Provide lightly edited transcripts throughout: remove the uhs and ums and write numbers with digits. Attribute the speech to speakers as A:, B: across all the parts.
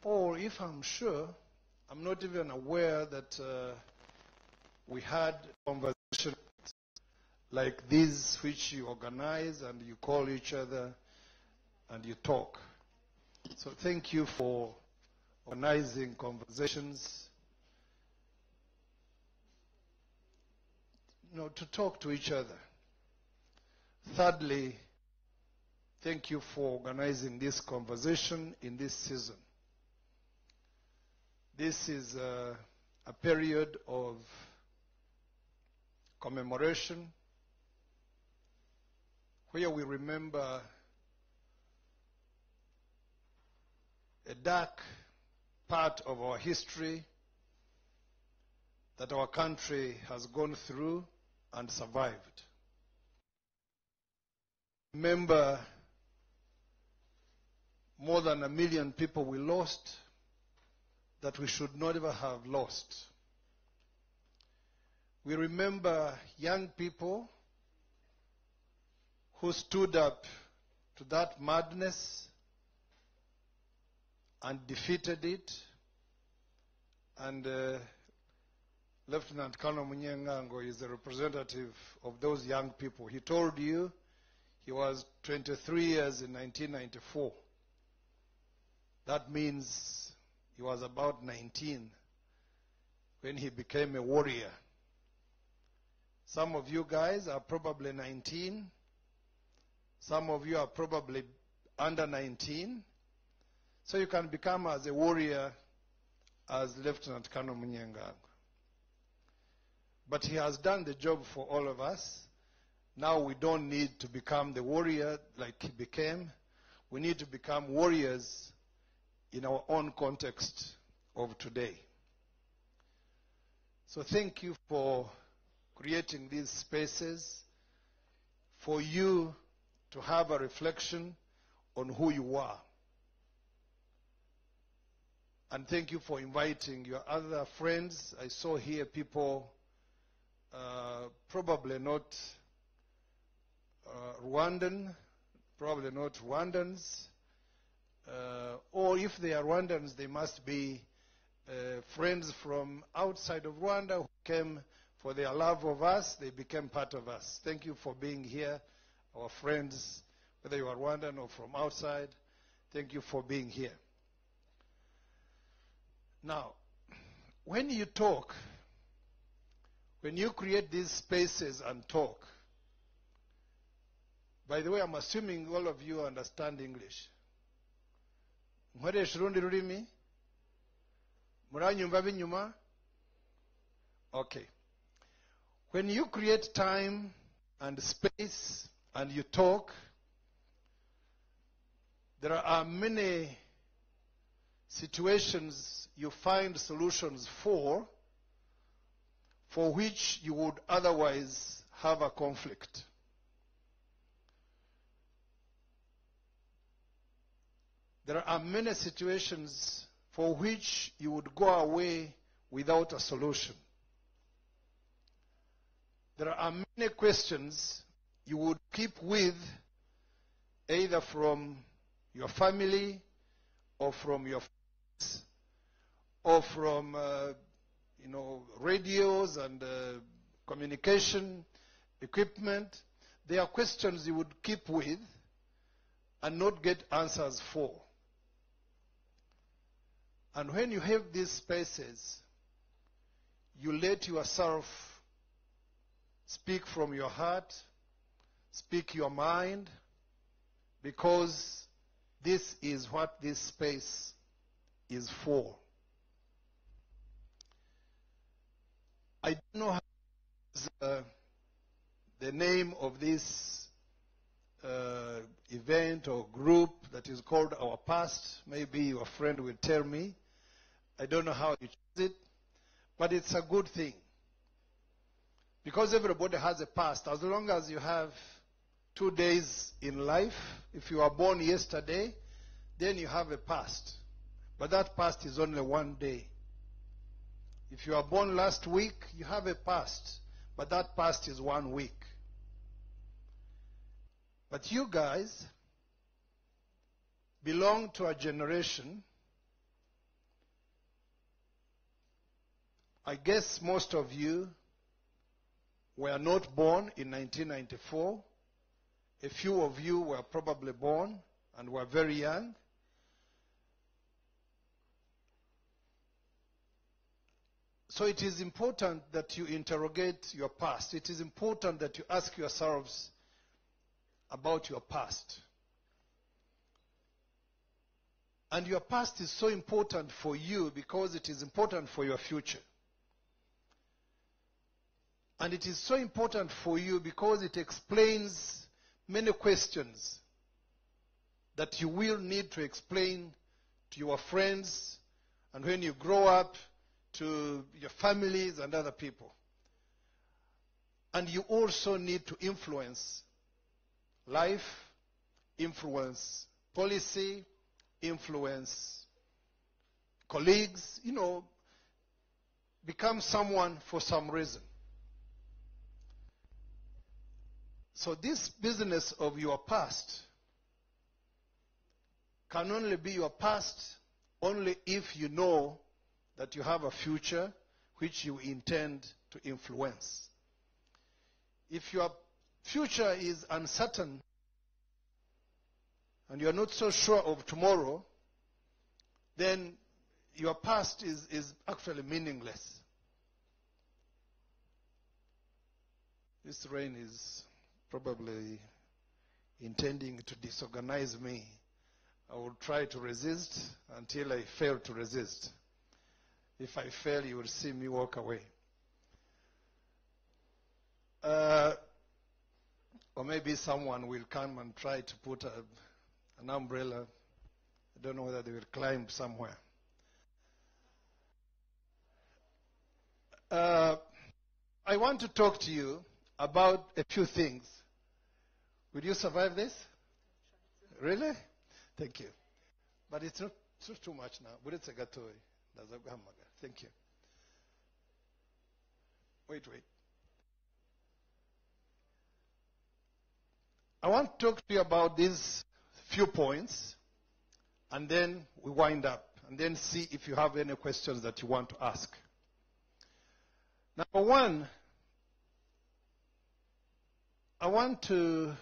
A: Or if I'm sure, I'm not even aware that we had conversations like these which you organize and you call each other and you talk. So thank you for organizing conversations, to talk to each other. Thirdly, thank you for organizing this conversation in this season. This is a period of commemoration where we remember a dark part of our history that our country has gone through and survived. Remember more than 1 million people we lost that we should not ever have lost. We remember young people who stood up to that madness and defeated it. And Lieutenant Colonel Munyengango is a representative of those young people. He told you he was 23 years in 1994. That means he was about 19 when he became a warrior. Some of you guys are probably 19. Some of you are probably under 19. So you can become as a warrior as Lieutenant Colonel Munyengango. But he has done the job for all of us. Now we don't need to become the warrior like he became. We need to become warriors in our own context of today. So thank you for creating these spaces for you to have a reflection on who you are. And thank you for inviting your other friends. I saw here people, probably not Rwandan, probably not Rwandans, or if they are Rwandans, they must be friends from outside of Rwanda who came for their love of us. They became part of us. Thank you for being here, our friends, whether you are Rwandan or from outside. Thank you for being here. Now, when you talk, when you create these spaces and talk, by the way, I'm assuming all of you understand English. Nkoresha urundi rurimi? Muranyumva binyuma? Okay. When you create time and space and you talk, there are many situations you find solutions for which you would otherwise have a conflict. There are many situations for which you would go away without a solution. There are many questions you would keep with either from your family or from your friends or from radios and communication equipment. There are questions you would keep with and not get answers for. And when you have these spaces, you let yourself speak from your heart, speak your mind, because this is what this space is for. I don't know how the name of this event or group that is called Our Past. Maybe your friend will tell me. I don't know how you choose it, but it's a good thing. Because everybody has a past. As long as you have 2 days in life, if you were born yesterday, then you have a past. But that past is only 1 day. If you were born last week, you have a past. But that past is 1 week. But you guys belong to a generation I guess most of you were not born in 1994. A few of you were probably born and were very young. So it is important that you interrogate your past. It is important that you ask yourselves about your past. And your past is so important for you because it is important for your future. And it is so important for you because it explains many questions that you will need to explain to your friends and when you grow up, to your families and other people. And you also need to influence life, influence policy, influence colleagues, become someone for some reason. So this business of your past can only be your past only if you know that you have a future which you intend to influence. If your future is uncertain and you are not so sure of tomorrow, then your past is actually meaningless. This rain is probably intending to disorganize me. I will try to resist until I fail to resist. If I fail, you will see me walk away. Or maybe someone will come and try to put an umbrella. I don't know whether they will climb somewhere. I want to talk to you about a few things. Will you survive this? Really? Thank you. But it's not too much now. Thank you. Wait. I want to talk to you about these few points, and then we wind up, and then see if you have any questions that you want to ask. Number one, I want to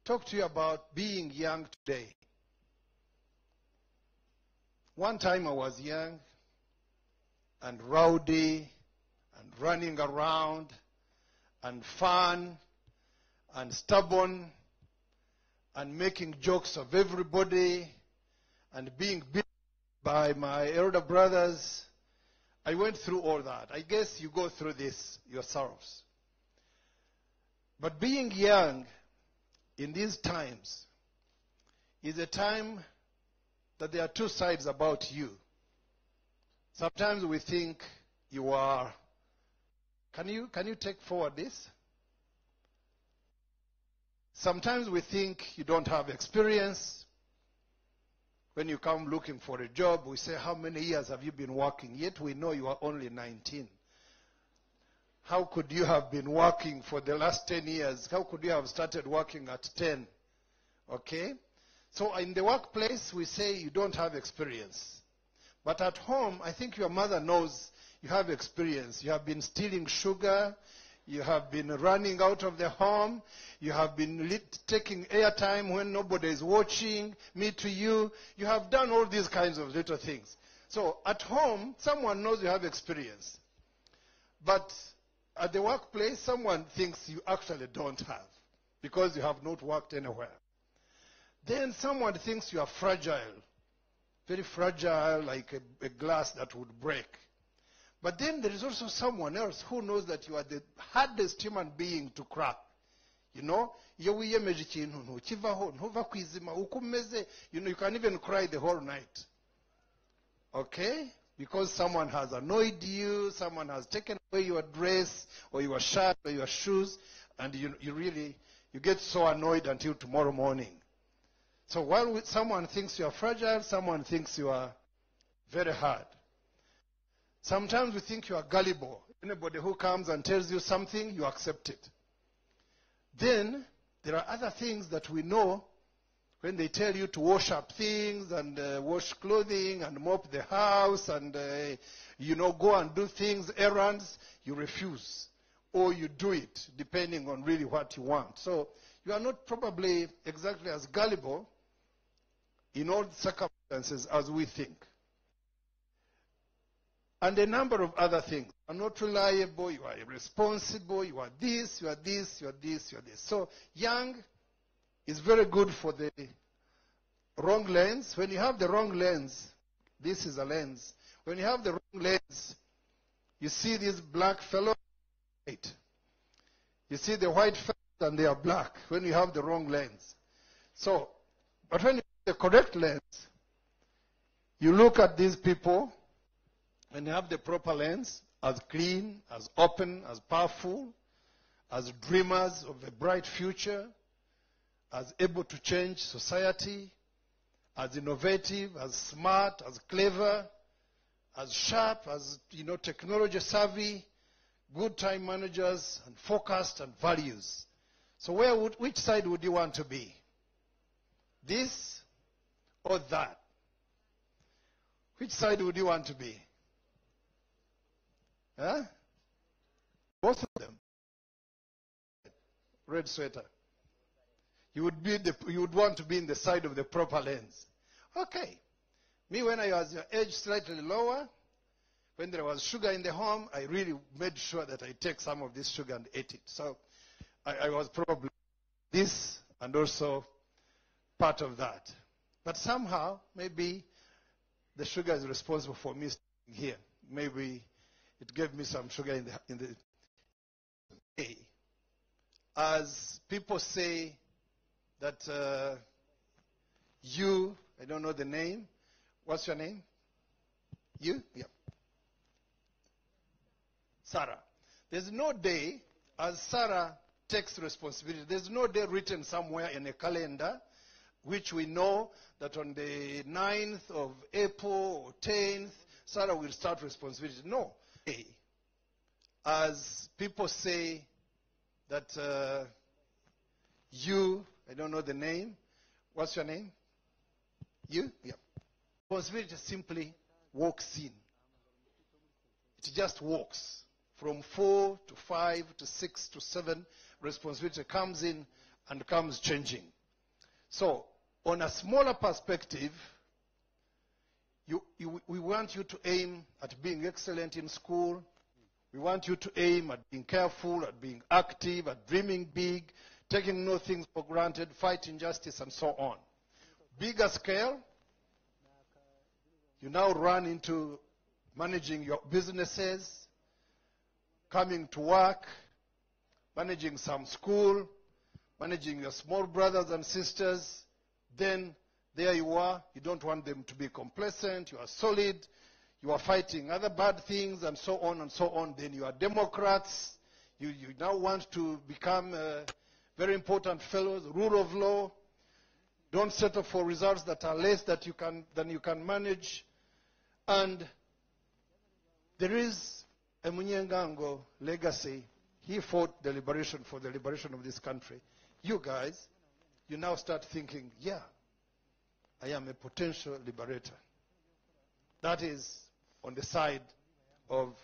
A: talk to you about being young today. One time I was young and rowdy and running around and fun and stubborn and making jokes of everybody and being beaten by my elder brothers. I went through all that. I guess you go through this yourselves. But being young in these times is a time that there are two sides about you. Sometimes we think you are... Can you take forward this? Sometimes we think you don't have experience. When you come looking for a job, we say, how many years have you been working? Yet we know you are only 19. How could you have been working for the last 10 years? How could you have started working at 10? Okay? So in the workplace, we say you don't have experience. But at home, I think your mother knows you have experience. You have been stealing sugar. You have been running out of the home. You have been taking airtime when nobody is watching. Me to you. You have done all these kinds of little things. So at home, someone knows you have experience. But at the workplace, someone thinks you actually don't have because you have not worked anywhere. Then someone thinks you are fragile, very fragile, like a glass that would break. But then there is also someone else who knows that you are the hardest human being to crack. You know, you can even cry the whole night. Okay? Because someone has annoyed you, someone has taken away your dress or your shirt or your shoes, and you get so annoyed until tomorrow morning. So while someone thinks you are fragile, someone thinks you are very hard. Sometimes we think you are gullible. Anybody who comes and tells you something, you accept it. Then there are other things that we know when they tell you to wash up things and wash clothing and mop the house and, go and do things, errands, you refuse. Or you do it, depending on really what you want. So you are not probably exactly as gullible in all circumstances as we think. And a number of other things. You are not reliable, you are irresponsible, you are this, you are this, you are this, you are this. So young is very good for the wrong lens. When you have the wrong lens, this is a lens. When you have the wrong lens, you see these black fellows, white. You see the white fellows and they are black when you have the wrong lens. So, but when you have the correct lens, you look at these people and you have the proper lens, as clean, as open, as powerful, as dreamers of a bright future, as able to change society, as innovative, as smart, as clever, as sharp, as technology savvy, good time managers, and focused and values. So which side would you want to be? This or that? Which side would you want to be? Huh? Both of them. Red sweater. You would want to be in the side of the proper lens. Okay. Me, when I was your age, slightly lower, when there was sugar in the home, I really made sure that I take some of this sugar and ate it. So I was probably this and also part of that. But somehow, maybe the sugar is responsible for me staying here. Maybe it gave me some sugar in the day. As people say that I don't know the name. What's your name? You? Yeah. Sarah. There's no day, as Sarah takes responsibility, there's no day written somewhere in a calendar which we know that on the 9th of April or 10th, Sarah will start responsibility. No. As people say that I don't know the name. What's your name? You? Yeah. Responsibility simply walks in. It just walks. From 4 to 5 to 6 to 7, responsibility comes in and comes changing. So, on a smaller perspective, we want you to aim at being excellent in school. We want you to aim at being careful, at being active, at dreaming big, taking no things for granted, fighting injustice, and so on. Bigger scale, you now run into managing your businesses, coming to work, managing some school, managing your small brothers and sisters. Then there you are. You don't want them to be complacent. You are solid. You are fighting other bad things and so on and so on. Then you are Democrats. You now want to become very important fellows, rule of law. Don't settle for results that are less than you can manage. And there is a Munyengango legacy. He fought for the liberation of this country. You guys, you now start thinking, yeah, I am a potential liberator. That is on the side of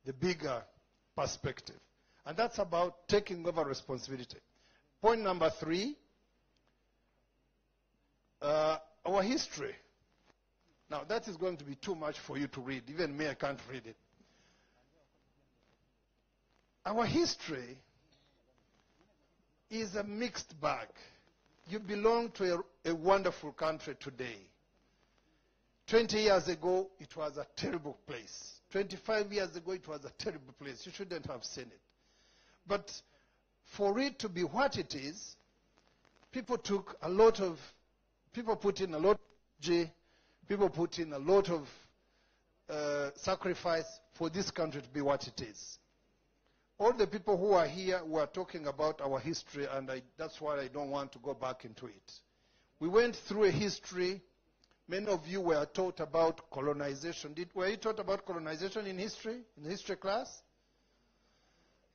A: the bigger perspective. And that's about taking over responsibility. Point number 3, our history. Now, that is going to be too much for you to read. Even me, I can't read it. Our history is a mixed bag. You belong to a wonderful country today. 20 years ago, it was a terrible place. 25 years ago, it was a terrible place. You shouldn't have seen it. But for it to be what it is, people put in a lot of energy, people put in a lot of sacrifice for this country to be what it is. All the people who are here were talking about our history, and that's why I don't want to go back into it. We went through a history. Many of you were taught about colonization. Were you taught about colonization in history class?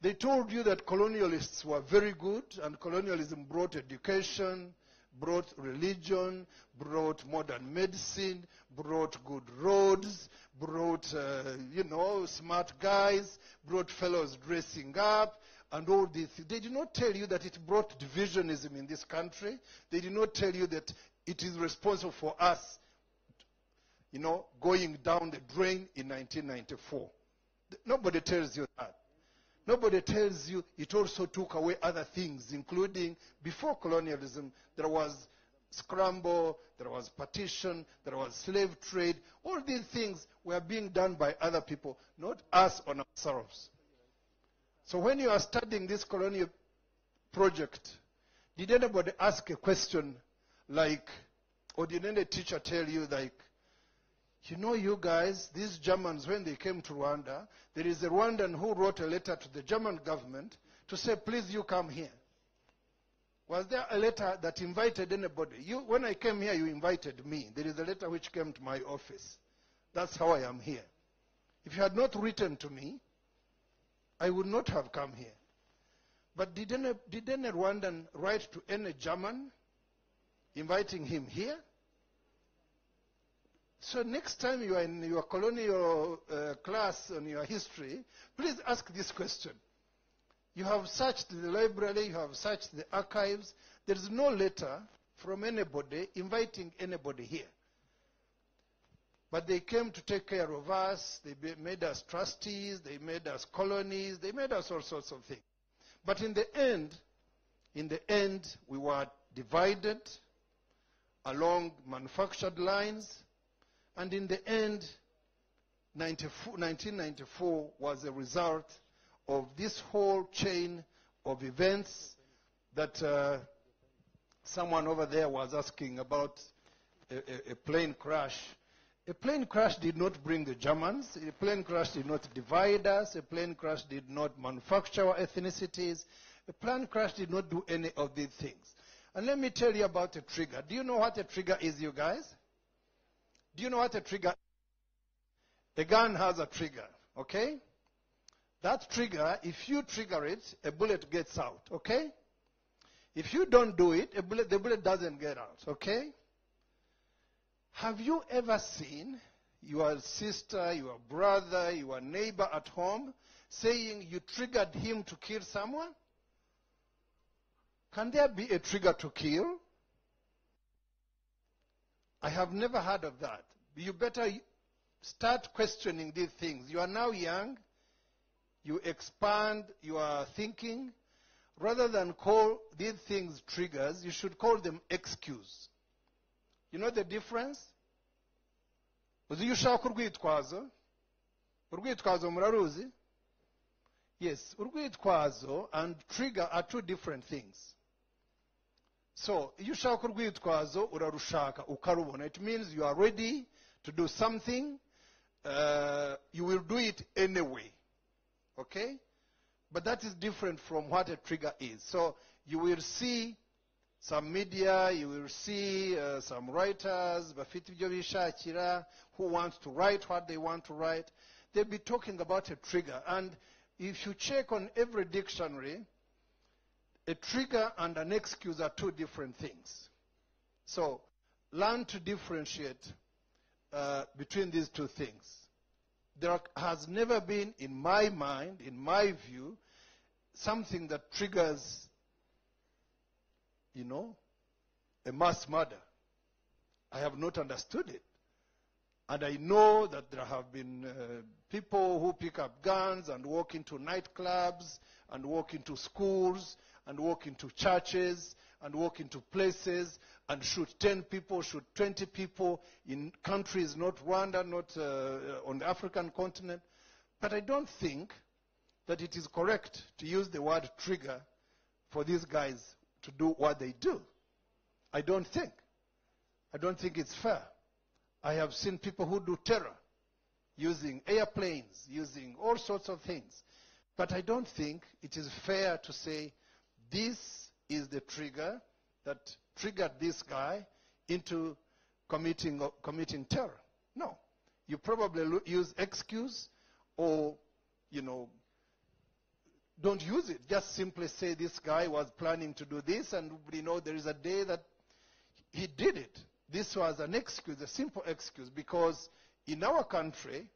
A: They told you that colonialists were very good, and colonialism brought education, brought religion, brought modern medicine, brought good roads, brought, smart guys, brought fellows dressing up, and all these things. They did not tell you that it brought divisionism in this country. They did not tell you that it is responsible for us, going down the drain in 1994. Nobody tells you that. Nobody tells you it also took away other things, including before colonialism, there was scramble, there was partition, there was slave trade. All these things were being done by other people, not us on ourselves. So when you are studying this colonial project, did anybody ask a question like, or did any teacher tell you like, you guys, these Germans, when they came to Rwanda, there is a Rwandan who wrote a letter to the German government to say, please, you come here. Was there a letter that invited anybody? When I came here, you invited me. There is a letter which came to my office. That's how I am here. If you had not written to me, I would not have come here. But did any Rwandan write to any German inviting him here? So next time you are in your colonial class on your history, please ask this question. You have searched the library, you have searched the archives. There is no letter from anybody inviting anybody here. But they came to take care of us. They made us trustees. They made us colonies. They made us all sorts of things. But in the end, we were divided along manufactured lines. And in the end, 1994 was a result of this whole chain of events that someone over there was asking about a plane crash. A plane crash did not bring the Germans. A plane crash did not divide us. A plane crash did not manufacture our ethnicities. A plane crash did not do any of these things. And let me tell you about a trigger. Do you know what a trigger is, you guys? Do you know what a trigger is? A gun has a trigger, okay? That trigger, if you trigger it, a bullet gets out, okay? If you don't do it, the bullet doesn't get out, okay? Have you ever seen your sister, your brother, your neighbor at home saying you triggered him to kill someone? Can there be a trigger to kill? I have never heard of that. You better start questioning these things. You are now young. You expand your thinking. Rather than call these things triggers, you should call them excuse. You know the difference? Uzi iyo ushaka urwitwazo? Urwitwazo muraruzi? Yes, urwitwazo and trigger are two different things. So, iyo ushaka urwitwazo urarushaka ukarubona. It means you are ready to do something. You will do it anyway. Okay? But that is different from what a trigger is. So, you will see some media, you will see some writers, bafite ibyo bishakira, who wants to write what they want to write. They'll be talking about a trigger. And if you check on every dictionary, a trigger and an excuse are two different things. So, learn to differentiate between these two things. There has never been, in my mind, in my view, something that triggers, a mass murder. I have not understood it. And I know that there have been people who pick up guns and walk into nightclubs and walk into schools and walk into churches and walk into places and shoot 10 people, shoot 20 people in countries, not Rwanda, not on the African continent. But I don't think that it is correct to use the word trigger for these guys to do what they do. I don't think. I don't think it's fair. I have seen people who do terror using airplanes, using all sorts of things. But I don't think it is fair to say this is the trigger that triggered this guy into committing terror. No. You probably use excuse or, don't use it. Just simply say this guy was planning to do this, and there is a day that he did it. This was an excuse, a simple excuse, because in our country,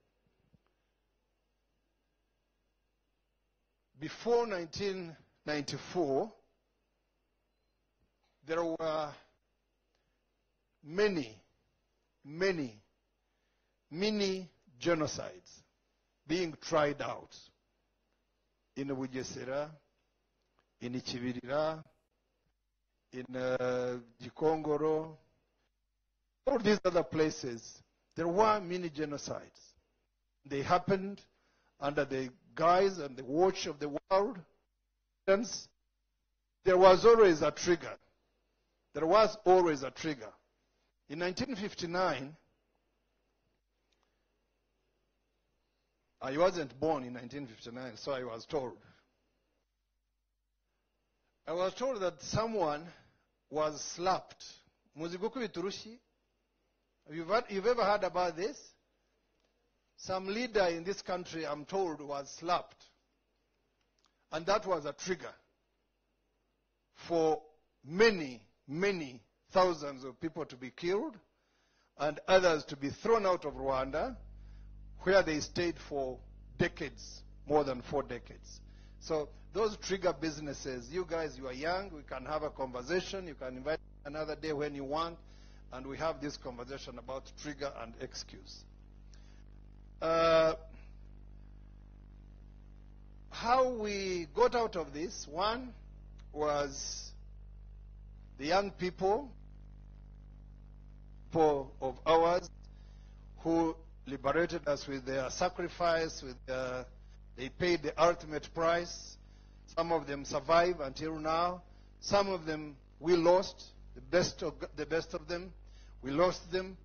A: before 1994, there were many mini genocides being tried out in Bugesera, in Ichibirira, in Gikongoro, all these other places. There were mini genocides. They happened under the guise and the watch of the world. There was always a trigger. There was always a trigger. In 1959, I wasn't born in 1959, so I was told. I was told that someone was slapped. You've ever heard about this? Some leader in this country, I'm told, was slapped. And that was a trigger for many thousands of people to be killed and others to be thrown out of Rwanda, where they stayed for decades, more than 4 decades. So those trigger businesses, you guys, you are young, we can have a conversation, you can invite another day when you want, and we have this conversation about trigger and excuse. How we got out of this, one was the young people of ours who liberated us with their sacrifice, they paid the ultimate price. Some of them survive until now. Some of them we lost, the best of them. We lost them.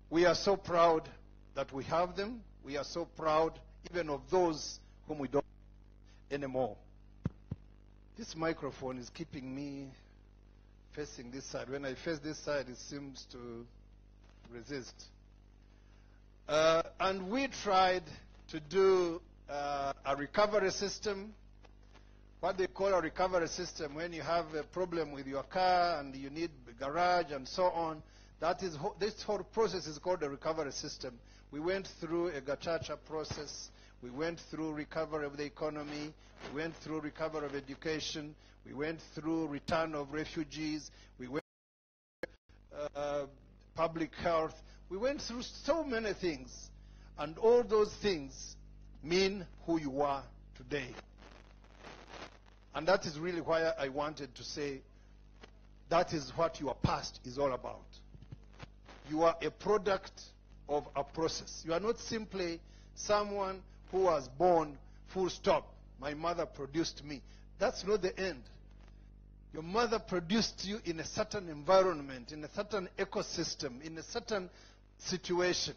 A: We are so proud that we have them. We are so proud even of those whom we don't anymore. This microphone is keeping me facing this side. When I face this side, it seems to resist. And we tried to do a recovery system, what they call a recovery system, when you have a problem with your car and you need a garage and so on. This whole process is called a recovery system. We went through a gachacha process. We went through recovery of the economy. We went through recovery of education. We went through return of refugees. We went through public health. We went through so many things. And all those things mean who you are today. And that is really why I wanted to say that is what your past is all about. You are a product of a process. You are not simply someone who was born full stop. My mother produced me. That's not the end. Your mother produced you in a certain environment, in a certain ecosystem, in a certain situation.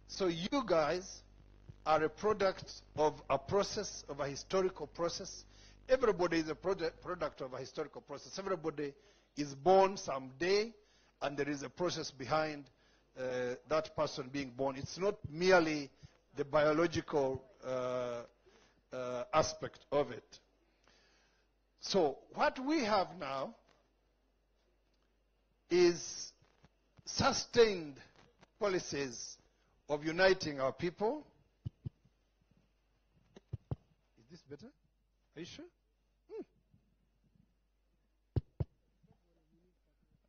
A: So you guys are a product of a process, of a historical process. Everybody is a product of a historical process. Everybody is born someday, and there is a process behind that person being born. It's not merely the biological aspect of it. So what we have now is sustained policies of uniting our people. Is this better? Are you sure?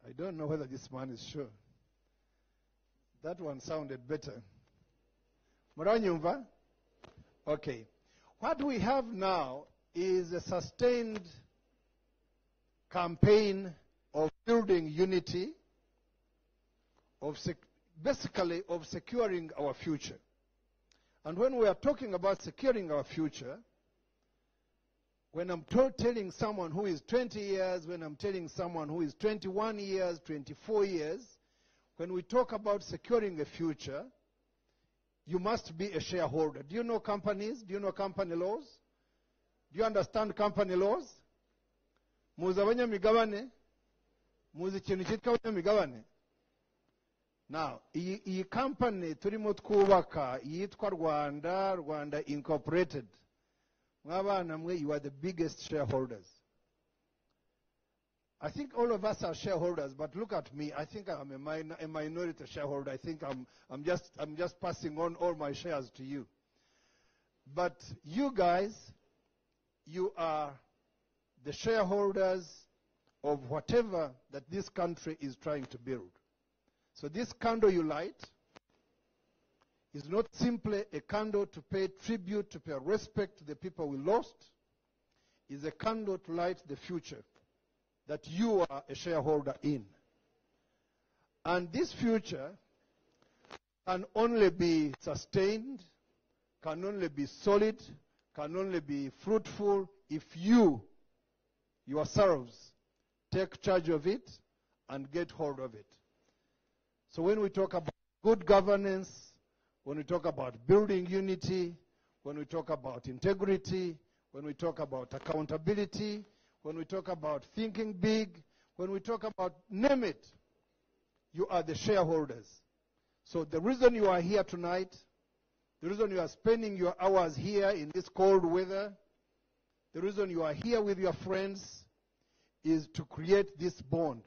A: I don't know whether this man is sure. That one sounded better. Muranyumva? Okay. What we have now is a sustained campaign of building unity, basically of securing our future. And when we are talking about securing our future, when I'm telling someone who is 20 years, when I'm telling someone who is 21 years, 24 years, when we talk about securing a future, you must be a shareholder. Do you know companies? Do you know company laws? Do you understand company laws? Muzi abanyamigabane? Muzi ikintu cyitwa abanyamigabane? Now, iyi company turimo twubaka yitwa Rwanda Incorporated. Mwabana mwe, you are the biggest shareholders. I think all of us are shareholders, but look at me. I think I'm a minority shareholder. I think I'm just passing on all my shares to you. But you guys, you are the shareholders of whatever that this country is trying to build. So this candle you light is not simply a candle to pay tribute, to pay respect to the people we lost. It's a candle to light the future that you are a shareholder in. And this future can only be sustained, can only be solid, can only be fruitful if you, yourselves, take charge of it and get hold of it. So when we talk about good governance, when we talk about building unity, when we talk about integrity, when we talk about accountability, when we talk about thinking big, when we talk about name it, you are the shareholders. So the reason you are here tonight, the reason you are spending your hours here in this cold weather, the reason you are here with your friends is to create this bond.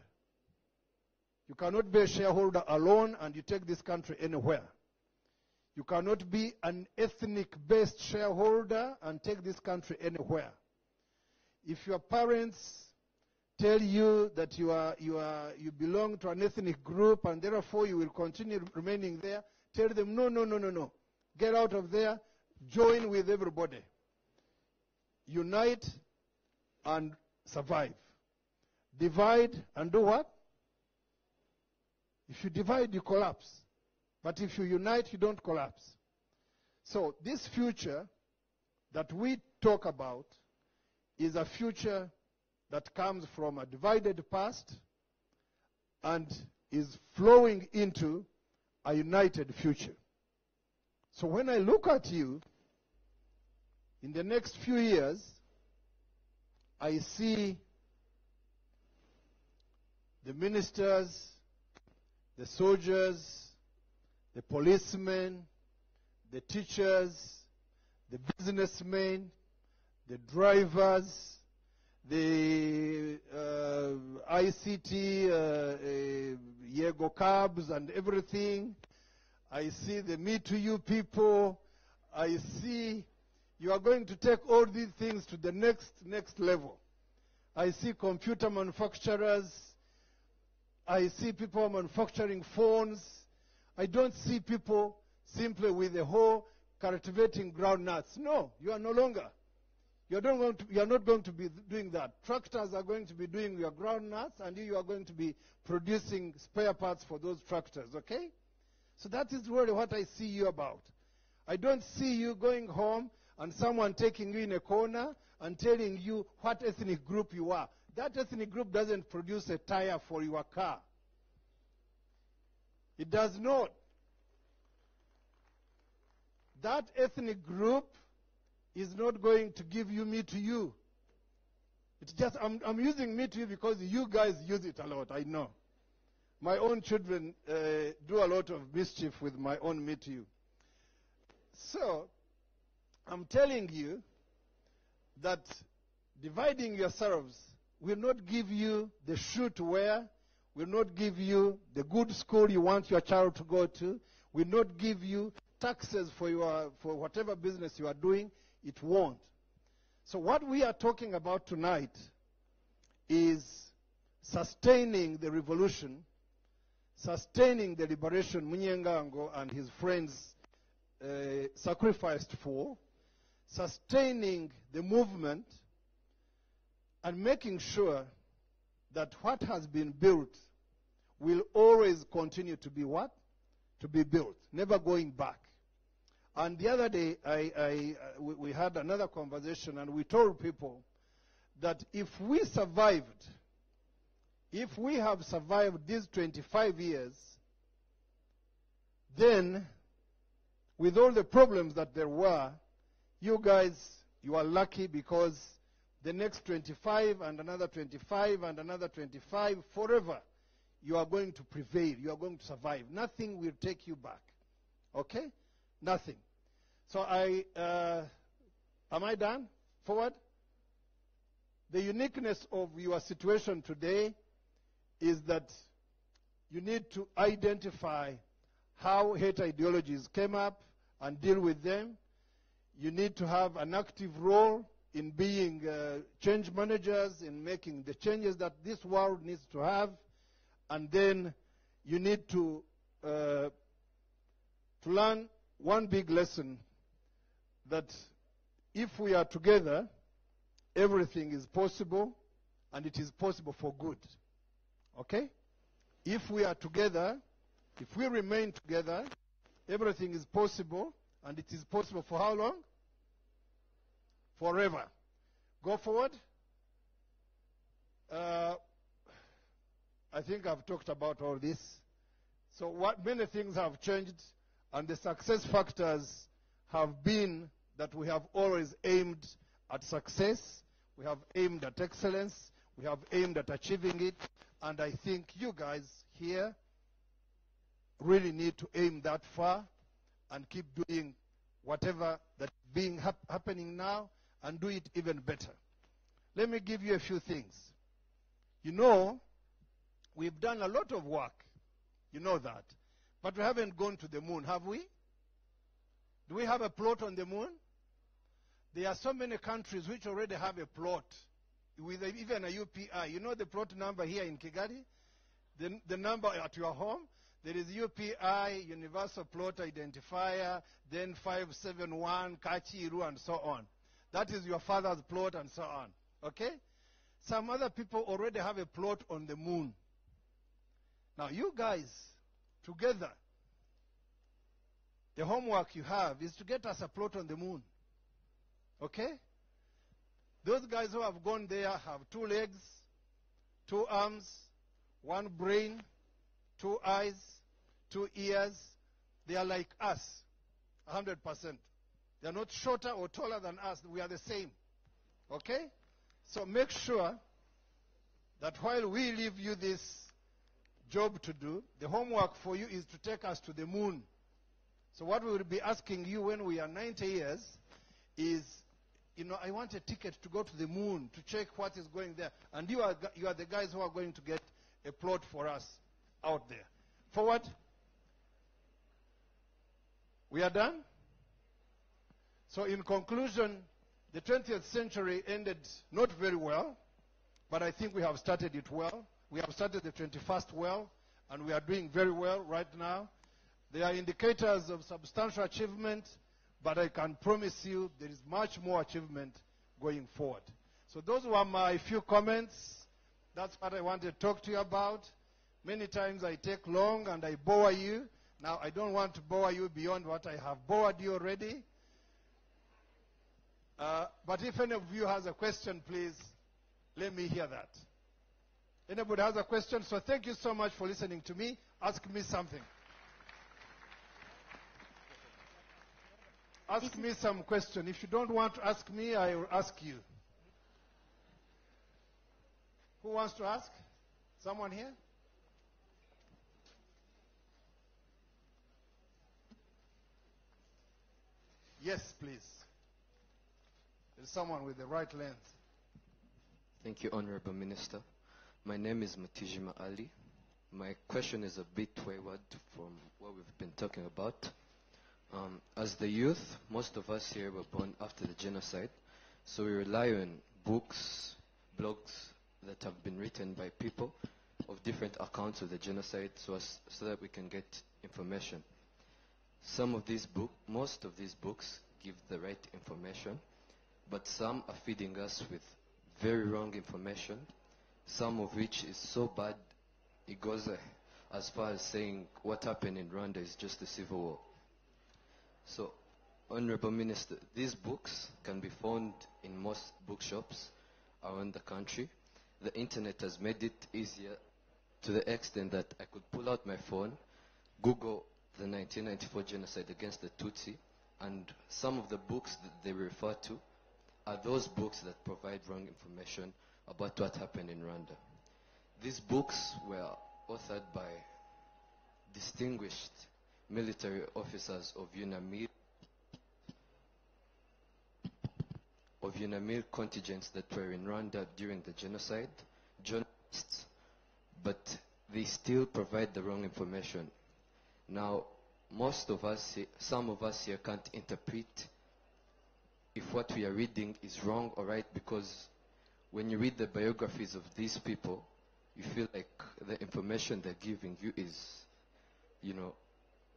A: You cannot be a shareholder alone and you take this country anywhere. You cannot be an ethnic-based shareholder and take this country anywhere. If your parents tell you that you belong to an ethnic group and therefore you will continue remaining there, tell them, no. Get out of there, join with everybody. Unite and survive. Divide and do what? If you divide, you collapse. But if you unite, you don't collapse. So this future that we talk about is a future that comes from a divided past and is flowing into a united future. So when I look at you, in the next few years, I see the ministers, the soldiers, the policemen, the teachers, the businessmen, the drivers, the ICT, Yego cabs and everything. I see the Me to You people. I see you are going to take all these things to the next level. I see computer manufacturers. I see people manufacturing phones. I don't see people simply with a hoe cultivating groundnuts. No, you are no longer. You are not going to be doing that. Tractors are going to be doing your groundnuts, and you are going to be producing spare parts for those tractors, okay? So that is really what I see you about. I don't see you going home and someone taking you in a corner and telling you what ethnic group you are. That ethnic group doesn't produce a tire for your car. It does not. That ethnic group is not going to give you Me to You. It's just, I'm using Me to You because you guys use it a lot, I know. My own children do a lot of mischief with my own Me to You. So, I'm telling you that dividing yourselves will not give you the shoe to wear, will not give you the good school you want your child to go to, will not give you taxes for whatever business you are doing. It won't. So what we are talking about tonight is sustaining the revolution, sustaining the liberation Munyengango and his friends sacrificed for, sustaining the movement, and making sure that what has been built will always continue to be what? To be built, never going back. And the other day, we had another conversation, and we told people that if we survived, if we have survived these 25 years, then with all the problems that there were, you guys, you are lucky because the next 25 and another 25 and another 25, forever, you are going to prevail. You are going to survive. Nothing will take you back. Okay? Nothing. So am I done? Forward? The uniqueness of your situation today is that you need to identify how hate ideologies came up and deal with them. You need to have an active role in being change managers, in making the changes that this world needs to have. And then you need to learn one big lesson, that if we are together, everything is possible, and it is possible for good. Okay? If we are together, if we remain together, everything is possible, and it is possible for how long? Forever. Go forward. I think I've talked about all this. So many things have changed, and the success factors have been that we have always aimed at success, we have aimed at excellence, we have aimed at achieving it, and I think you guys here really need to aim that far and keep doing whatever that's happening now and do it even better. Let me give you a few things. You know, we've done a lot of work. You know that. But we haven't gone to the moon, have we? Do we have a plot on the moon? There are so many countries which already have a plot with even a UPI. You know the plot number here in Kigali? The number at your home? There is UPI, Universal Plot Identifier, then 571, Kachiru, and so on. That is your father's plot and so on. Okay? Some other people already have a plot on the moon. Now you guys, together, the homework you have is to get us a plot on the moon. Okay? Those guys who have gone there have 2 legs, 2 arms, 1 brain, 2 eyes, 2 ears. They are like us, 100%. They are not shorter or taller than us. We are the same. Okay? So make sure that while we leave you this job to do, the homework for you is to take us to the moon. So what we will be asking you when we are 90 years is, you know, I want a ticket to go to the moon to check what is going there. And you are the guys who are going to get a plot for us out there. Forward. We are done? So in conclusion, the 20th century ended not very well, but I think we have started it well. We have started the 21st well, and we are doing very well right now. There are indicators of substantial achievement, but I can promise you there is much more achievement going forward. So those were my few comments. That's what I wanted to talk to you about. Many times I take long and I bore you. Now I don't want to bore you beyond what I have bored you already. But if any of you has a question, please let me hear that. Anybody has a question? So thank you so much for listening to me. Ask me something. Ask me some question. If you don't want to ask me, I will ask you. Who wants to ask? Someone here? Yes, please. There's someone with the right lens.
B: Thank you, Honorable Minister. My name is Matijima Ali. My question is a bit wayward from what we've been talking about. As the youth, most of us here were born after the genocide, so we rely on books, blogs that have been written by people of different accounts of the genocide so that we can get information. Most of these books give the right information, but some are feeding us with very wrong information, some of which is so bad it goes as far as saying what happened in Rwanda is just a civil war. So, Honorable Minister, these books can be found in most bookshops around the country. The internet has made it easier to the extent that I could pull out my phone, Google the 1994 genocide against the Tutsi, and some of the books that they refer to are those books that provide wrong information about what happened in Rwanda. These books were authored by distinguished military officers of UNAMIR of UNAMIR contingents that were in Rwanda during the genocide, journalists, but they still provide the wrong information. Now, some of us here can't interpret if what we are reading is wrong or right, because when you read the biographies of these people, you feel like the information they're giving you is,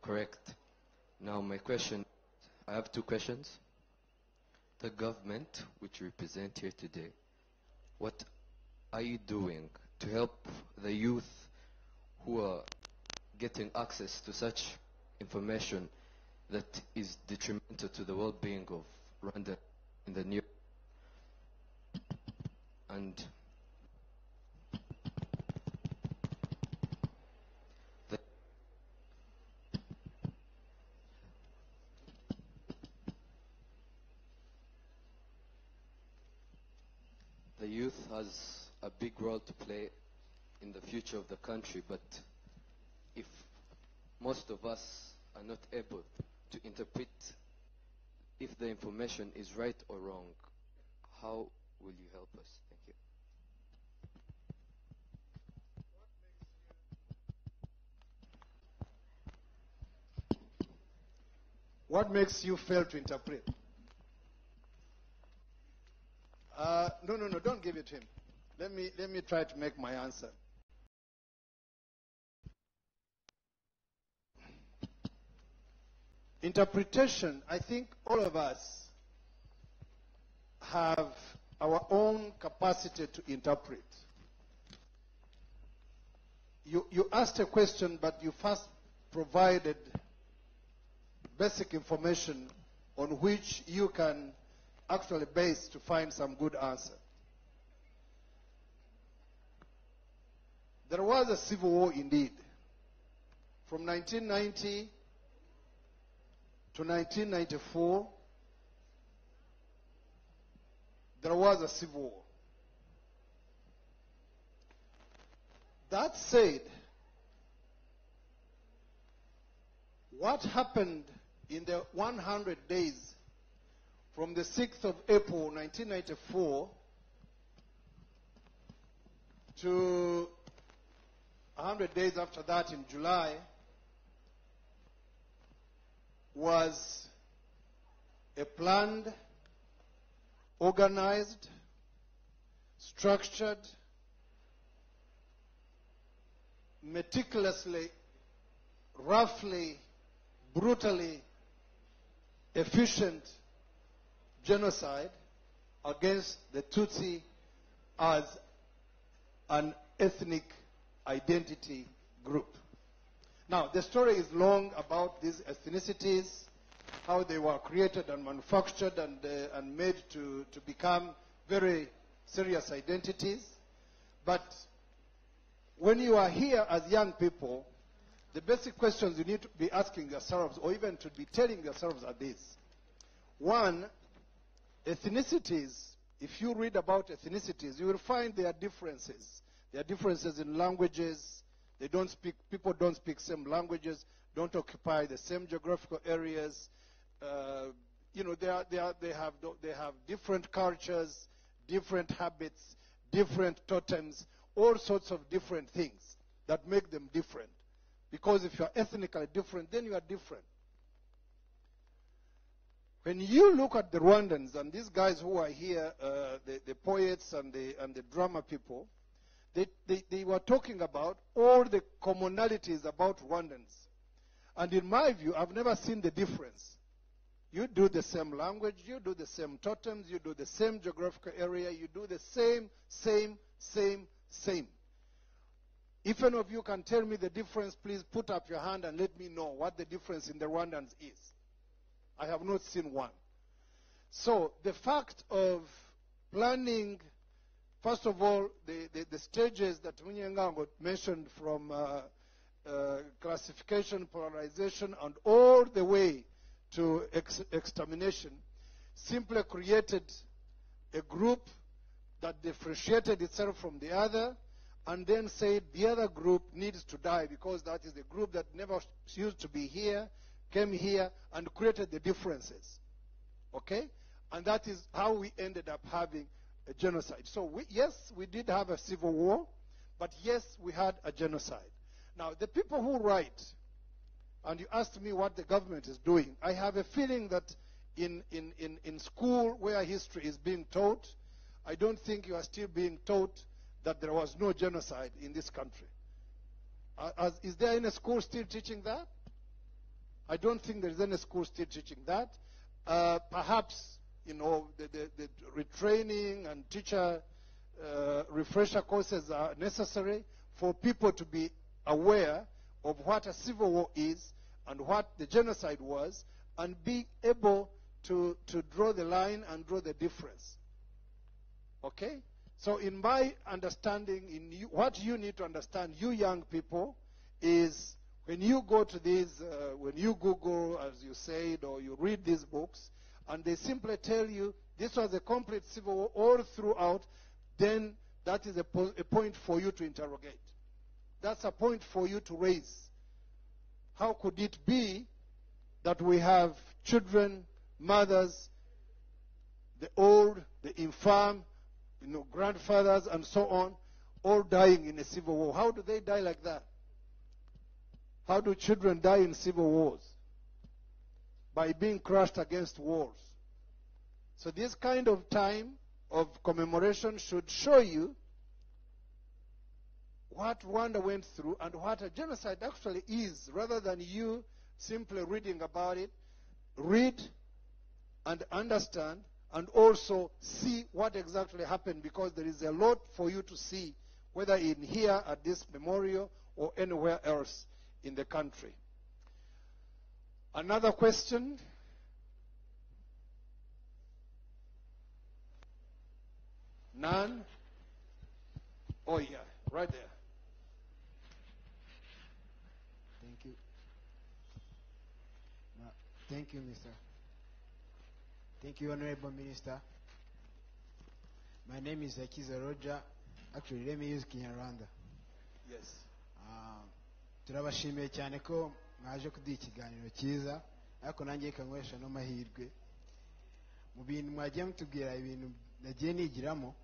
B: correct. Now, I have two questions. The government, which you represent here today, what are you doing to help the youth who are getting access to such information that is detrimental to the well-being of Rwanda in the near? And the youth has a big role to play in the future of the country, but if most of us are not able to interpret if the information is right or wrong, how will you help us? Thank you.
A: What makes you fail to interpret? No, don't give it to him. Let me try to make my answer. Interpretation, I think all of us have our own capacity to interpret. You asked a question, but you first provided basic information on which you can actually base to find some good answer. There was a civil war indeed. From 1990 to 1994, there was a civil war. That said, what happened in the 100 days from the 6th of April 1994 to 100 days after that in July was a planned, organized, structured, meticulously, roughly, brutally efficient genocide against the Tutsi as an ethnic identity group. Now, the story is long about these ethnicities, how they were created and manufactured and made to become very serious identities. But when you are here as young people, the basic questions you need to be asking yourselves, or even to be telling yourselves, are these. One, ethnicities, if you read about ethnicities, you will find there are differences. There are differences in languages. People don't speak same languages, don't occupy the same geographical areas. They have different cultures, different habits, different totems, all sorts of different things that make them different. Because if you are ethnically different, then you are different. When you look at the Rwandans and these guys who are here, the poets and the drama people, they were talking about all the commonalities about Rwandans. And in my view, I've never seen the difference. You do the same language, you do the same totems, you do the same geographical area, you do the same. If any of you can tell me the difference, please put up your hand and let me know what the difference in the Rwandans is. I have not seen one. So the fact of planning, first of all, the stages that Munyengango mentioned, from classification, polarization, and all the way to extermination, simply created a group that differentiated itself from the other, and then said the other group needs to die because that is the group that never used to be here, came here, and created the differences. Okay? And that is how we ended up having a genocide. So yes, we did have a civil war, but yes, we had a genocide. Now, the people who write, and you asked me what the government is doing, I have a feeling that in school where history is being taught, I don't think you are still being taught that there was no genocide in this country. Is there any school still teaching that? I don't think there is any school still teaching that. Perhaps, the retraining and teacher refresher courses are necessary for people to be aware of what a civil war is and what the genocide was, and be able to draw the line and draw the difference. Okay? So in my understanding, what you need to understand, you young people, is when you go to these, when you Google, as you said, or you read these books, and they simply tell you this was a complete civil war all throughout, then that is a point for you to interrogate. That's a point for you to raise. How could it be that we have children, mothers, the old, the infirm, grandfathers, and so on, all dying in a civil war? How do they die like that? How do children die in civil wars? By being crushed against walls. So this kind of time of commemoration should show you what Rwanda went through and what a genocide actually is, rather than you simply reading about it. Read and understand, and also see what exactly happened, because there is a lot for you to see, whether in here at this memorial or anywhere else in the country. Another question? None? Oh yeah, right there.
C: Thank you. Thank you, Mr. Thank you, Honorable Minister. My name is Akiza Roger. Actually, let me use Kinyarwanda.
A: Yes.
C: Turabashimiye cyane ko mwaje kuduha ikiganiro cyiza, ariko nanjye kanywesha no mahirwe. Mu bintu mwagiye mutubwira ibintu nagiye nigiramo,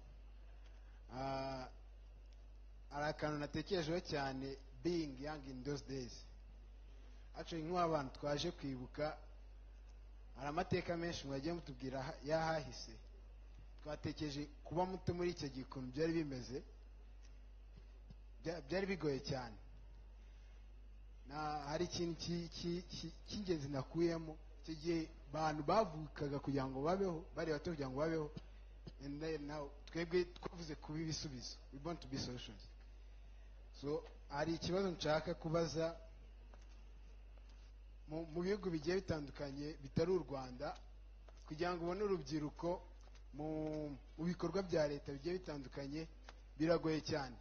C: hari akantu natekerejeho cyane, being young in those days. Actually, nk'abantu twaje kwibuka, hari amateka menshi mwagiye mutubwira yahahise. Twatekereje kuba muto muri icyo gihe ukuntu byari bimeze, byari bigoye cyane. Hari ikintu cy'ingenzi nakuyemo, icyo gihe abantu bavukaga kugira ngo babeho, bari bato kugira ngo babeho, and then now twebwe twavuze kuba ibisubizo, we want to be solutions. So hari ikibazo nshaka kubaza, mu bihugu bigiye bitandukanye bitari u Rwanda, kugira ngo ubone urubyiruko mu bikorwa bya leta bigiye bitandukanye biragoye cyane,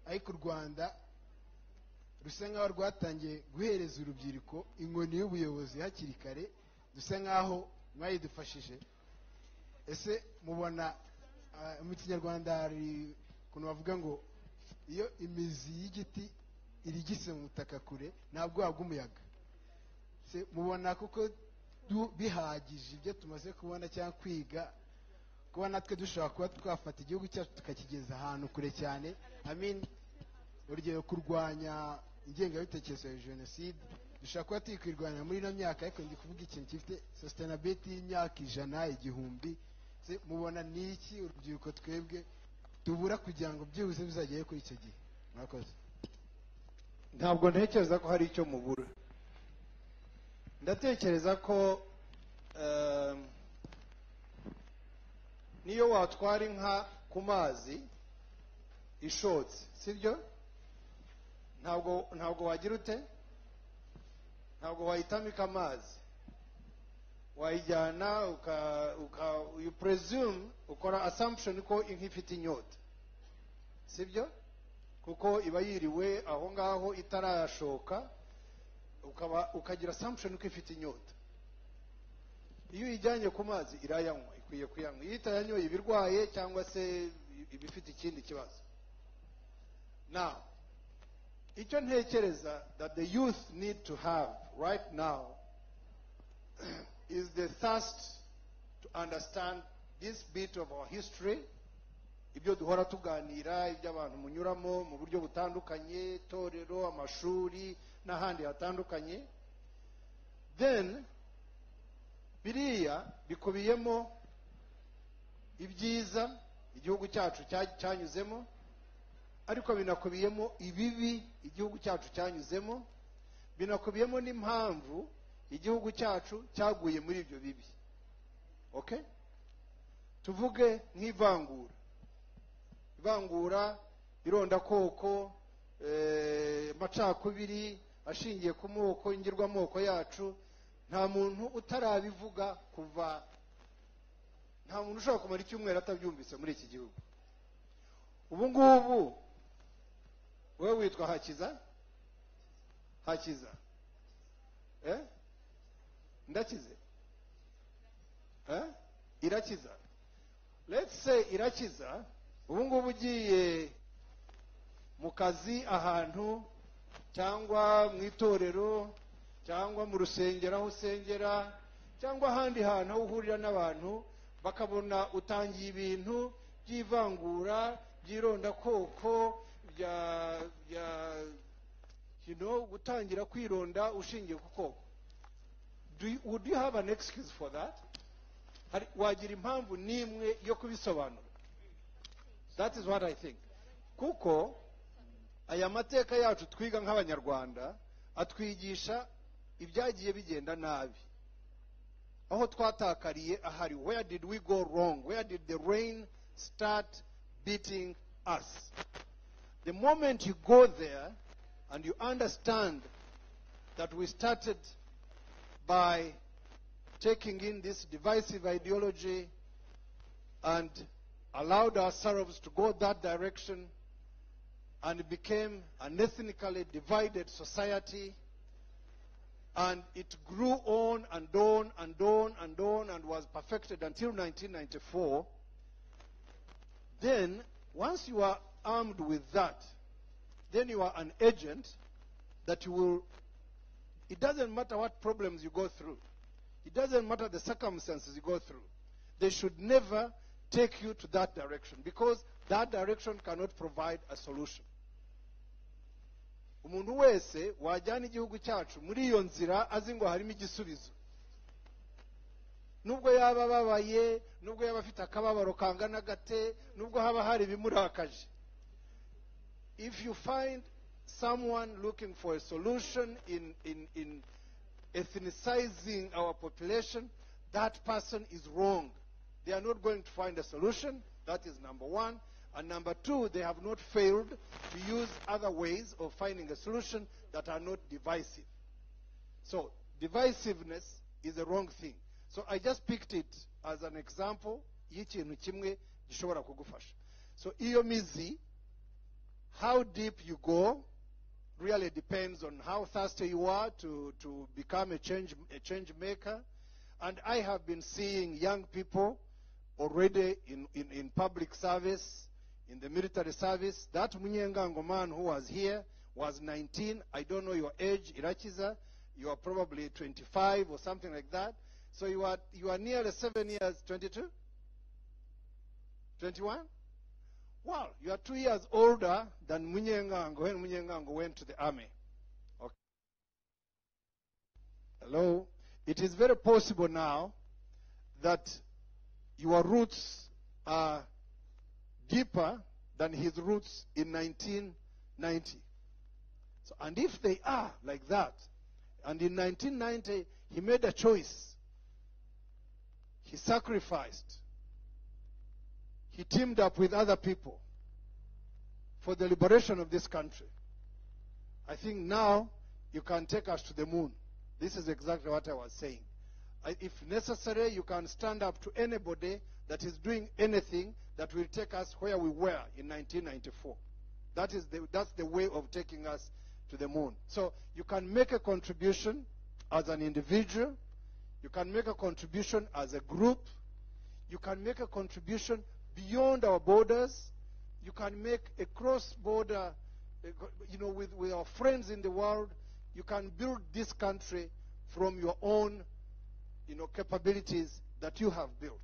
C: ariko u Rwanda rusa nk'aho rwatangiye guhereza urubyiruko inkoni y'ubuyobozi hakiri kare, dusa nk'aho mwayidufashije. Ese mubona mu Kinyarwanda hari ukuntu bavuga ngo iyo imizi y'igiti irigise mu butaka kure ntabwo wabwa umuyaga. Mubona kuko bihagije ibyo tumaze kubona cyangwa kwiga, kuba natwe dushobora kuba twafata igihugu cyacu tukakigeza ahantu kure cyane? Urugero, kurwanya ingengabitekerezo ya jenoside dushobora kuba tuyikwirwanya muri ino myaka, ariko ndi kuvuga ikintu gifite sustainability y'imyaka 100, 1000. Mubona ni iki urubyiruko twebwe tubura kugira ngo byibuze bizagere kuri icyo gihe? Murakoze.
A: Ntabwo ntekereza ko hari icyo mubura. Ndatekereza ko niyo watwara inka ku mazi ishotse, sibyo? Ntabwo wagira ute? Ntabwo wayitamika amazi, wayijyana you presume, ukora assumption ko inka ifite inyota, sibyo? Kuko iba yiriwe aho ngaho itarashoka, ukagira assumption ko ifite inyota. Iyo uyijyanye ku mazi irayanywa, ikwiye kuyanywa. Iyo itayanyoye ibirwaye cyangwa se ibifite ikindi kibazo. Now, icyo ntekereza that the youth need to have right now is the thirst to understand this bit of our history, ibyo duhora tuganira, ibyo abantu munyuramo mu buryo butandukanye, itorero, amashuri n'ahandi hatandukanye. Then biriya bikubiyemo ibyiza igihugu cyacu cyanyuzemo, ariko binakubiyemo ibibi igihugu cyacu cyanyuzemo, binakubiyemo n'impamvu igihugu cyacu cyaguye muri ibyo bibi. Okay? Tuvuge nk'ivangura. Ivangura, irondakoko, amacakubiri ashingiye ku moko, ingirwamoko yacu, nta muntu utarabivuga kuva, nta muntu ushobora kumara icyumweru atabyumvise muri iki gihugu. Ubu ngubu wewe witwa Hakiza? Hakiza? Ndakize? Irakiza? Let's say Irakiza, ubu ngubu ugiye mu kazi ahantu, cyangwa mu itorero, cyangwa mu rusengero aho usengera, cyangwa ahandi hantu aho uhurira n'abantu, bakabona utangiye ibintu by'ivangura, by'irondakoko, gutangira kwironda ushingiye ku koko. Would you have an excuse for that? Wagira impamvu nimwe yo kubisobanura? That is what I think. Kuko aya mateka yacu twiga nk'abanyarwanda atwigisha ibyagiye bigenda nabi, aho twatakariye ahari. Where did we go wrong? Where did the rain start beating us? The moment you go there and you understand that we started by taking in this divisive ideology and allowed ourselves to go that direction, and it became an ethnically divided society, and it grew on and on and on and on and was perfected until 1994, then once you are armed with that, then you are an agent that you will, it doesn't matter what problems you go through, it doesn't matter the circumstances you go through, they should never take you to that direction, because that direction cannot provide a solution. Umuntu wese wajyana igihugu cyacu muri iyo nzira azi ngo harimo igisubizo, nubwo yaba ababaye, nubwo yaba afite akababaro kangana gate, nubwo haba hari ibimurakaje. If you find someone looking for a solution in ethnicizing our population, that person is wrong. They are not going to find a solution. That is number one. And number two, they have not failed to use other ways of finding a solution that are not divisive. So divisiveness is a wrong thing. So I just picked it as an example y'ikintu kimwe gishobora kugufasha. So iyo mizi, how deep you go really depends on how thirsty you are to become a change maker. And I have been seeing young people already in public service, in the military service. That Munyengango man who was here was 19. I don't know your age, Irakiza. You are probably 25 or something like that. So you are nearly 7 years, 22? 21? Well, you are 2 years older than Munyengango when Munyengango went to the army. Okay. Hello? It is very possible now that your roots are deeper than his roots in 1990. So, and if they are like that, and in 1990 he made a choice, he sacrificed, he teamed up with other people for the liberation of this country, I think now you can take us to the moon. This is exactly what I was saying. If necessary, you can stand up to anybody that is doing anything that will take us where we were in 1994. That's the way of taking us to the moon. So you can make a contribution as an individual. You can make a contribution as a group. You can make a contribution beyond our borders. You can make a cross-border, with our friends in the world. You can build this country from your own, capabilities that you have built.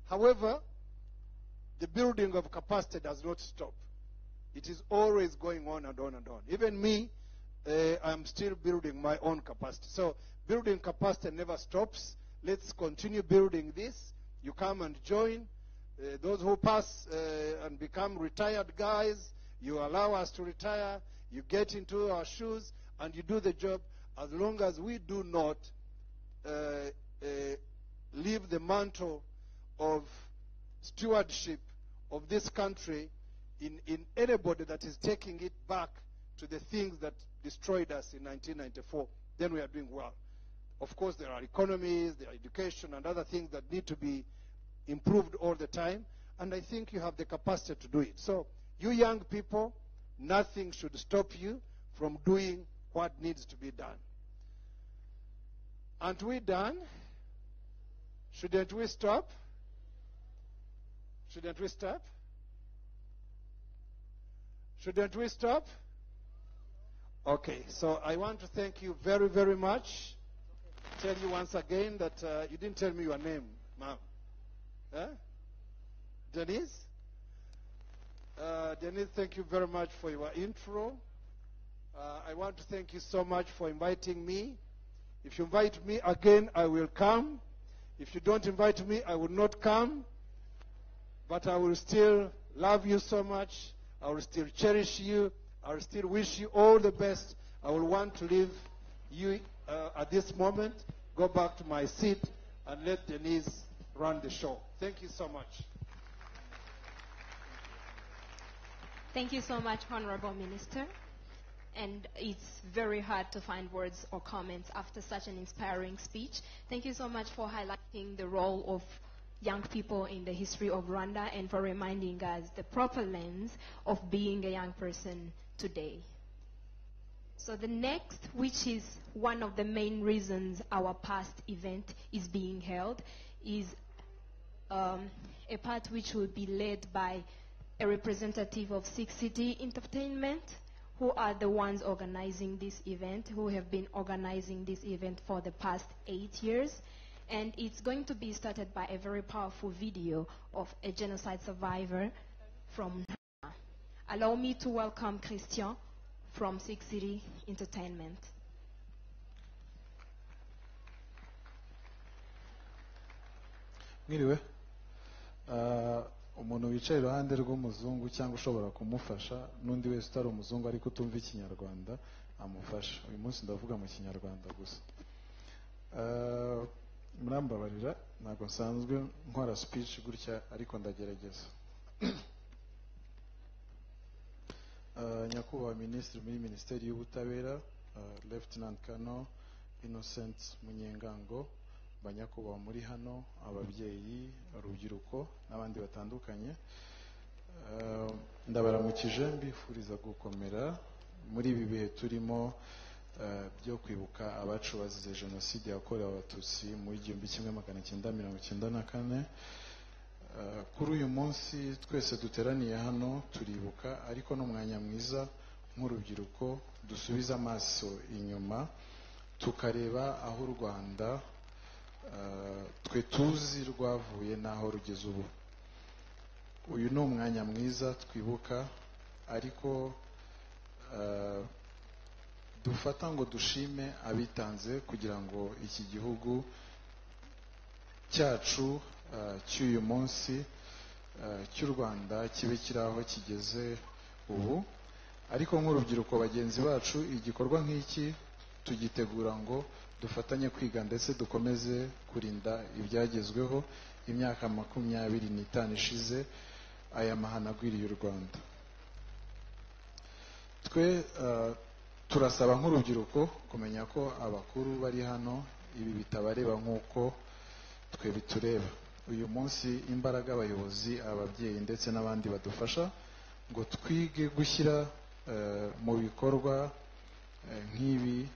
A: However, the building of capacity does not stop. It is always going on and on and on. Even me, I'm still building my own capacity. So building capacity never stops. Let's continue building this. You come and join. Those who pass and become retired guys, you allow us to retire. You get into our shoes and you do the job, as long as we do not leave the mantle of stewardship of this country in anybody that is taking it back to the things that destroyed us in 1994, then we are doing well. Of course, there are economies, there are education, and other things that need to be improved all the time, and I think you have the capacity to do it. So, you young people, nothing should stop you from doing what needs to be done. Aren't we done? Shouldn't we stop? Shouldn't we stop? Shouldn't we stop? Okay, so I want to thank you very, very much. Tell you once again that you didn't tell me your name, ma'am. Huh? Denise? Denise, thank you very much for your intro. I want to thank you so much for inviting me. If you invite me again, I will come. If you don't invite me, I will not come. But I will still love you so much. I will still cherish you. I will still wish you all the best. I will want to leave you at this moment, go back to my seat, and let Denise run the show. Thank you so much.
D: Thank you so much, Honorable Minister. And it's very hard to find words or comments after such an inspiring speech. Thank you so much for highlighting the role of young people in the history of Rwanda and for reminding us the proper lens of being a young person today. So the next, which is one of the main reasons our past event is being held, is a part which will be led by a representative of Six City Entertainment, who are the ones organizing this event, who have been organizing this event for the past 8 years. And it's going to be started by a very powerful video of a genocide survivor from Hooza. Allow me to welcome Christian from Six City Entertainment.
E: Mwiriwe, umuntu wicaye iruhande rw'umuzungu cyangwa ushobora kumufasha n'undi wese utari umuzungu ariko utumva ikinyarwanda amufasha. Uyu munsi ndavuga mu kinyarwanda gusa. Murambabarira, ntabwo nsanzwe nkora speech gutya ariko ndagerageza. Nyakubahwa Minisitiri muri Minisiteri y'Ubutabera, Lieutenant Colonel Innocent Munyengango, banyakubahwa muri hano, ababyeyi, urubyiruko n'abandi batandukanye, ndabaramukije mbifuriza gukomera muri ibi bihe turimo byo kwibuka abacu bazize jenoside yakorewe abatutsi mu 1994. Kuri uyu munsi twese duteraniye hano turibuka, ariko n'umwanya mwiza nk'urubyiruko dusubiza amaso inyuma tukareba aho u Rwanda twe tuzi rwavuye n'aho rugeze ubu. Uyu ni umwanya mwiza twibuka, ariko dufata ngo dushime abitanze kugira ngo iki gihugu cyacu cy'uyu munsi cy'u Rwanda kibe kiri aho kigeze ubu. Ariko nk'urubyiruko bagenzi bacu, igikorwa nk'iki tugitegura ngo dufatanye kwiga ndetse dukomeze kurinda ibyagezweho imyaka 25 ishize aya mahano agwiriye u Rwanda. Twe turasaba nk'urubyiruko kumenya ko abakuru bari hano ibi bitabareba nk'uko twe bitureba. Uyu munsi imbaraga abayobozi, ababyeyi ndetse n'abandi badufasha ngo twige gushyira mu bikorwa nk'ibi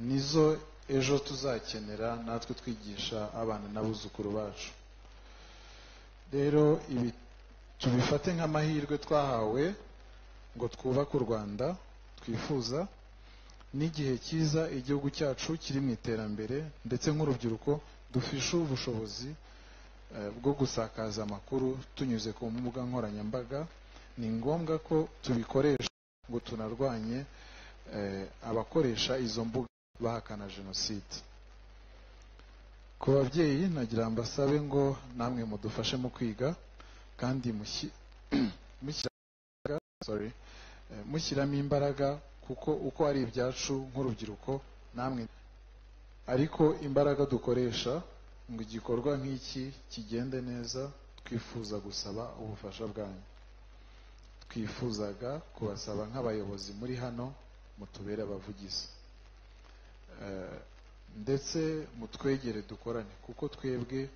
E: nizo ejo tuzakenera natwe twigisha abana n'abuzukuru bacu. Rero ibi tubifate nk'amahirwe twahawe ngo twubake u Rwanda twifuza, n'igihe cyiza igihugu cyacu kiri mu iterambere, ndetse nk'urubyiruko dufishe ubushobozi bwo gusakaza amakuru tunyuze ku mbuga nkoranyambaga, ni ngombwa ko tubikoresha ngo tunarwanye abakoresha izo mbuga bahakana jenoside. Ku babyeyi nagira mbasabe ngo namwe mudufashe mu kwiga kandi mushyiramo imbaraga, kuko uko ari ibyacu nk'urubyiruko namwe, ariko imbaraga dukoresha ngo igikorwa nk'iki kigende neza, twifuza gusaba ubufasha bwanyu. Twifuzaga kubasaba nk'abayobozi muri hano mutubere abavugizi, ndetse mutwegere dukorane, kuko twebwe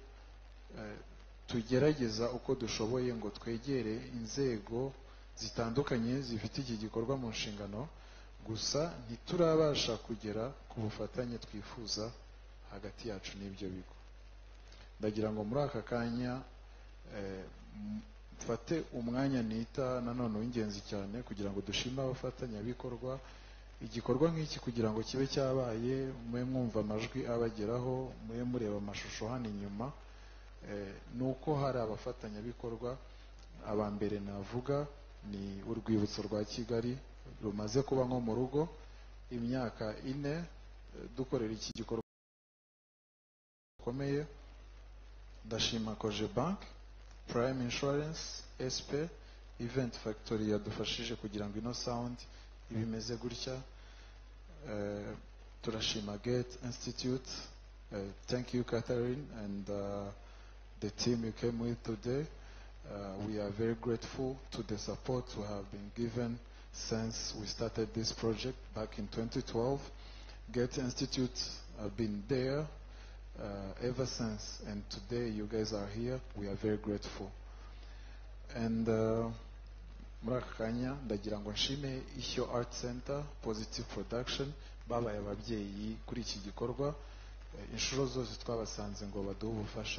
E: tugerageza uko dushoboye ngo twegere inzego zitandukanye zifite iki gikorwa mu nshingano, gusa ntiturabasha kugera ku bufatanye twifuza hagati yacu n'ibyo bigo. Ndagira ngo muri aka kanya mfate umwanya nita nanone w'ingenzi cyane kugira ngo dushime abafatanyabikorwa. Igikorwa nk'iki kugira ngo kibe cyabaye, mube mwumva amajwi abageraho, mube mureba amashusho hano inyuma, ni uko hari abafatanyabikorwa. Aba mbere navuga ni urwibutso rwa Kigali rumaze kuba nko mu rugo imyaka 4 dukorera iki gikorwa gikomeye. Ndashima Koje Bank, Prime Insurance, SP, Event Factory yadufashije kugira ngo ino sound ibimeze gutya. Turashima Gate Institute. Thank you Catherine and the team you came with today. We are very grateful to the support we have been given since we started this project back in 2012. Gate Institute have been there ever since, and today you guys are here. We are very grateful. And muri aka kanya ndagira ngo nshime Ishyo Art Center, Positive Production, babaye ababyeyi kuri iki gikorwa. Inshuro zose twabasanze ngo baduhe ubufasha.